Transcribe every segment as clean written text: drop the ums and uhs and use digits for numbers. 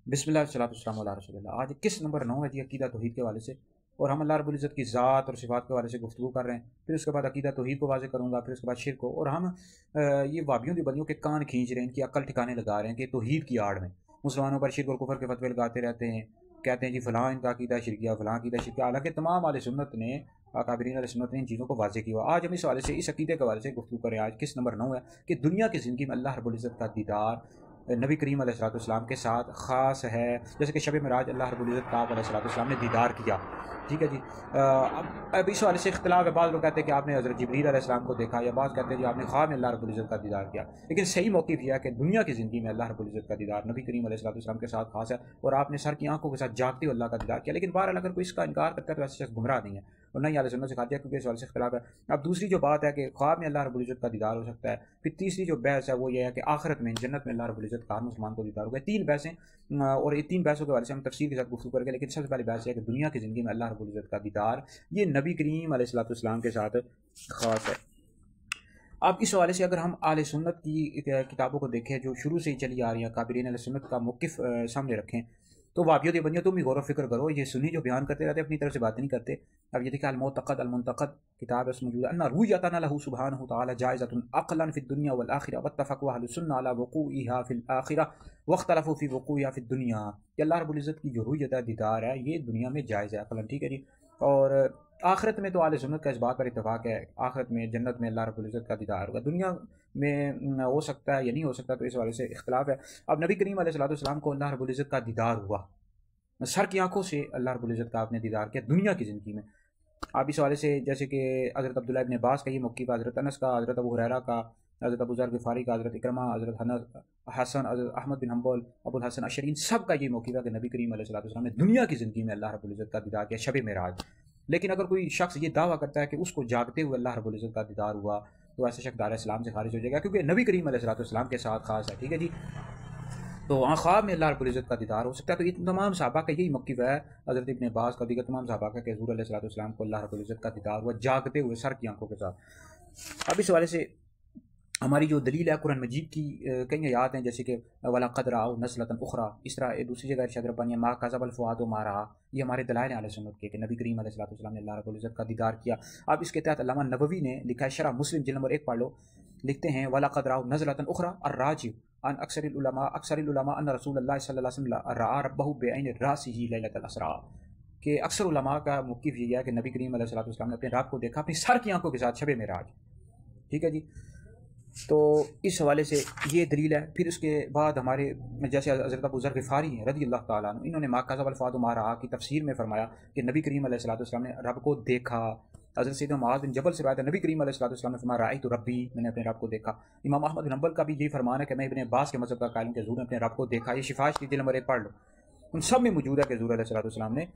बिस्मिल्लाह वस्सलातु वस्सलामु अला रसूलिल्लाह। आज किस नंबर 9 है जी अकीदा तौहीद के हवाले से, और हम अल्लाह रब्बुल इज़्ज़त की ज़ात और सिफ़ात के हवाले से गुफ्तगू कर रहे हैं। फिर उसके बाद अकीदा तौहीद को वाज़ेह करूँगा, फिर उसके बाद शिर्क को। और हम ये वाबियों देवबंदियों के कान खींच रहे हैं, इनकी अक्ल ठिकाने लगा रहे हैं कि तौहीद की आड़ में मुसलमानों पर शिर्क और कुफ़र के फतवे लगाते रहते हैं। कहते हैं जी फ़लाँ इनका अकीदा शिरकिया, फ़लाँ अकीदा शिरकिया। हालाँकि तमाम अहले सुन्नत ने, अकाबिरीन अहले सुन्नत ने इन चीज़ों को वाज़ेह किया। आज हम इस हवाले से, इस अकीदे के हवाले से गुफ्तगू करें। आज किस नंबर 9 है कि दुनिया की ज़िंदगी में अल्लाह रब्बुल इज़्ज़त का दीदार नबी करीम अलैहिस्सलाम के साथ ख़ास है। जैसे कि शब मेराज अल्लाह रब्बुल इज़्ज़त का अलैहिस्सलाम ने दीदार किया। ठीक है जी। अब इस वाले से इख्तिलाफ है। बाद लोग कहते हैं कि आपने हज़रत जिब्रील अलैहिस्सलाम को देखा, या बाद कहते हैं जी आपने ख्वाब में अल्लाह रब्बुल इज़्ज़त का दीदार किया। लेकिन सही मौक़िफ़ यह है कि दुनिया की ज़िंदगी में अल्लाह रब्बुल इज़्ज़त का दीदार नबी करीम अलैहिस्सलाम के साथ ख़ास है, और आपने सर की आंखों के साथ जागते हुए अल्लाह का दीदार किया। लेकिन बहरहाल अगर कोई इसका इनकार करता है तो ऐसे शख्स गुमराह नहीं है, और नहीं अहले सुन्नत से खाती है, क्योंकि इस वाले से इख्तिलाफ है। अब दूसरी जो बात है कि ख्वाब में अल्लाह रब्बुल इज़्ज़त का दीदार हो सकता है। फिर तीसरी जो बहस है वो ये है कि आखिरत में जन्नत में अल्लाह रब्बुल इज़्ज़त का मुसलमान को दीदार होगा। तीन बहसें, और ये तीन बहसों के बारे से हम तफसील के साथ गुफ्तगू करेंगे। लेकिन सबसे पहली बहस है कि दुनिया की ज़िंदगी में अल्लाह रब्बुल इज़्ज़त का दीदार ये नबी करीम अलैहिस्सलाम के साथ ख़ास है। अब इस हवाले से अगर हम आले सुन्नत की किताबों को देखें जो शुरू से ही चली आ रही हैं, काबिरीन अहले सुन्नत का मौक़िफ़ सामने रखें, तो वाबियों देवबंदियों तुम भी गौर व फिक्र करो। ये सुन्नी जो बयान करते रहते हैं, अपनी तरफ से बात नहीं करते। अब ये देखिए अल-मुअतक़द अल-मुंतक़द किताब है, उसमें मौजूद है अन्ना रुयतन लहू सुब्हानहु तआला जाइज़तुन अक़लन फ़िद दुनिया वल आखिरह वत्तफ़क़ अहलुस सुन्नह अला वक़ूइहा फ़िल आखिरह वख्तलफ़ू फ़ी वक़ूइहा फ़िद दुनिया। कि अल्लाह रब्बुल इज़्ज़त की जो रुयत है, दीदार है, ये दुनिया में जायज़ है अक़लन। ठीक है जी। और आखिरत में तो आले सुन्नत का इस बात पर इत्तफ़ाक़ है, आखिरत में जन्नत में अल्लाह रब्बुल इज़्ज़त का दीदार होगा। दुनिया में हो सकता है या नहीं हो सकता, तो इस हवाले से इख्तिलाफ़ है। अब नबी करीम अलैहिस्सलाम को अल्लाह रब्बुल इज़्ज़त का दीदार हुआ, सर की आंखों से अल्लाह रब्बुल इज़्ज़त का आपने दीदार किया दुनिया की ज़िंदगी में। आप इस हवाले से जैसे कि हज़रत अब्दुल्लाह इब्न अब्बास का ये मौक़िफ़, हज़रत अनस का, हज़रत अबू हुरैरा का, हज़रत अबू ज़र ग़िफ़ारी का, हज़रत इकरमा, हज़रत हसन, हज़रत अहमद बिन हम्बल, अबुल हसन अशरी, इन सब का ये मौक़िफ़ है कि नबी करीम अलैहिस्सलाम ने दुनिया की ज़िंदगी में अल्लाह रब्बुल इज़्ज़त का दीदार किया शब मेराज। लेकिन अगर कोई शख्स ये दावा करता है कि उसको जागते हुए अल्लाह रब्बुल इज़्ज़त का दीदार हुआ, तो ऐसे शख्स दार इस्लाम से खारिज हो जाएगा, क्योंकि नबी करीम अलैहिस्सलाम के साथ ख़ास है। ठीक है जी। तो वहाँ ख्वाब में अल्लाह रब्बुल इज़्ज़त का दीदार हो सकता है। तो ये तमाम सहाबा का यही मौक़िफ़ है, हज़रत इब्न अब्बास का, दीगर तमाम सहाबा का, कि हुज़ूर अलैहिस्सलाम को अल्लाह रब्बुल इज़्ज़त का दीदार हुआ जागते हुए सर की आंखों के साथ। अब इस हवाले से हमारी जो दलील है कुरान मजीद की कई आयात हैं, जैसे कि वलक़द रअऊ नज़लतन उख़रा, इस तरह दूसरी जगह इरशाद रब्बानी मा कज़बल फ़ुआदु मा रआ। ये हमारे दलाइल हैं अहले सुन्नत के कि नबी करीम अलैहिस्सलाम ने अल्लाह रब्बुल इज़्ज़त का दीदार किया। अब इसके तहत अल्लामा नववी ने लिखा है, शरह मुस्लिम जिल्द नंबर 1 पढ़ लो, लिखते हैं वलक़द रअऊ नज़लतन उख़रा अर्राजिउ अन अक्सरिल उलमा अन्न रसूलुल्लाह सल्लल्लाहु अलैहि वसल्लम रआ रब्बहु बिअैनि रासिही लैलतल असरा। कि अक्सर उलमा का मौक़िफ़ ये है कि नबी करीम अलैहिस्सलाम ने अपने रब को देखा अपनी सर की आंखों के साथ शब मेराज। ठीक है जी। तो इस हवाले से ये दलील है। फिर उसके बाद हमारे जैसे हज़रत अबू ज़र ग़िफ़ारी हैं रज़ियल्लाहु ताला अन्हु, इन्होंने मा कज़बल फ़ुआदु मा रआ की तफ़सीर में फरमाया कि नबी करीम अलैहिस्सलाम ने रब को देखा। हज़रत सैयदना मुआज़ बिन जबल से रिवायत है, नबी करीम अलैहिस्सलाम ने फरमाया रअयतु रब्बी, मैंने अपने रब को देखा। इमाम अहमद बिन हम्बल का भी यही फरमान है कि मैं इब्न अब्बास के मज़हब का कायल हूं कि हुज़ूर ने अपने रब को देखा। ये शिफ़ाह जिल्द नंबर 1 पढ़ लो, उन सब में मौजूद है कि हुज़ूर अलैहिस्सलाम ने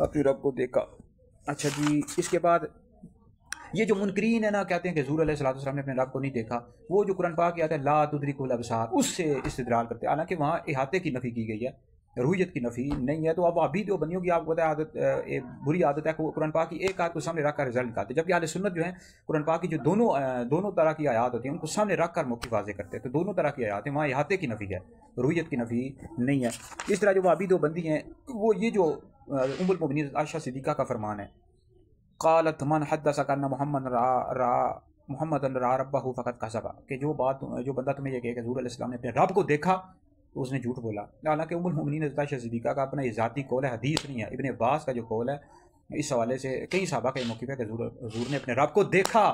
अपने रब को देखा। अच्छा जी। इसके बाद ये जो मुनकरीन है ना, कहते हैं कि हुज़ूर अलैहिस्सलाम ने अपने रब को नहीं देखा, वो जो कुरान पाक की आयत है ला तुदरिकुल अबसार, उससे इस्तिदलाल करते हैं। हालांकि वहाँ इहाते की नफ़ी की गई है, रुयत की नफ़ी नहीं है। तो अब अभी जो बंदियों की आपको पता है आदत, बुरी आदत है, कुरान पाक की एक आयत को सामने रख कर रिजल्ट निकालते, जबकि अहले सुन्नत जो है कुरान पाक की जो दोनों तरह की आयात होती हैं उनको सामने रख कर मौक़िफ़ वाज़ेह करते हैं। तो दोनों तरह की आयात हैं, वहाँ इहाते की नफ़ी है, रुयत की नफ़ी नहीं है। इस तरह जो अभी दो बंदी हैं, वो ये जो उम्मुल मोमिनीन आयशा सिद्दीक़ा का फरमान है, क़ालत मन हद्दसक अन्ना मुहम्मदन रआ रब्बहु फ़क़द कज़ब, कि जो बंदा तुम्हें ये कहे कि हुज़ूर अलैहिस्सलाम ने अपने रब को देखा, तो उसने झूठ बोला। हालांकि उम्मुल मोमिनीन आयशा सिद्दीक़ा का अपना ये ज़ाती कौल है, हदीस नहीं है। इब्न अब्बास का जो कौल है, इस हवाले से कई सहाबा का ये मौक़िफ़ है कि हुज़ूर ने अपने रब को देखा।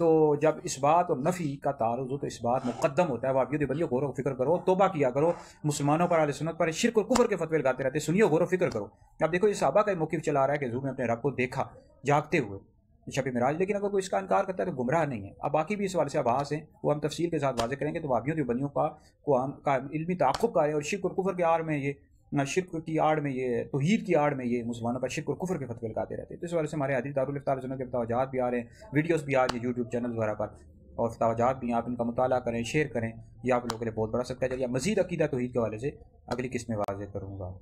तो जब इस बात और नफ़ी का तारुज़ हो तो इस बात मुक़द्दम होता है। वाबियों देवबंदियों गौर व फिक्र करो, तौबा किया करो। मुसलमानों पर, अहले सुन्नत पर शिर्क और कुफ़र के फतवे लगाते रहते, सुनियो गौर व फिक्र करो। अब देखो ये सहाबा का मौक़िफ़ चला रहा है कि हुज़ूर ने अपने रब को देखा जागते हुए शब मेराज। लेकिन अगर कोई इसका इनकार करता है तो गुमराह नहीं है। अब बाकी भी इस हवाले से आभास हैं, वो हम तफसील के साथ वाज़ेह करेंगे। तो वाबियों देवबंदियों का इल्मी ताक़ुब का है, और शिर्क और कुफ़र के आड़ में ये, शिर्क की आड़ में ये, तौहीद की आड़ में ये मुसलमानों पर शिर्क और कुफ़र के फतवे लगाते रहते हैं। तो इस वजह से हमारे हदीस दारुल इफ्तार सुन्नत के फतवाजात भी आ रहे हैं, वीडियोस भी आ रही है यूट्यूब चैनल वगैरह पर, और फतवाजात भी। आप इनका मुताला करें, शेयर करें, ये आप लोगों के लिए बहुत बड़ा सदका है। चलिए मज़ीद अकीदा तौहीद के हवाले से अगली किस्त में वाज़ेह करूँगा।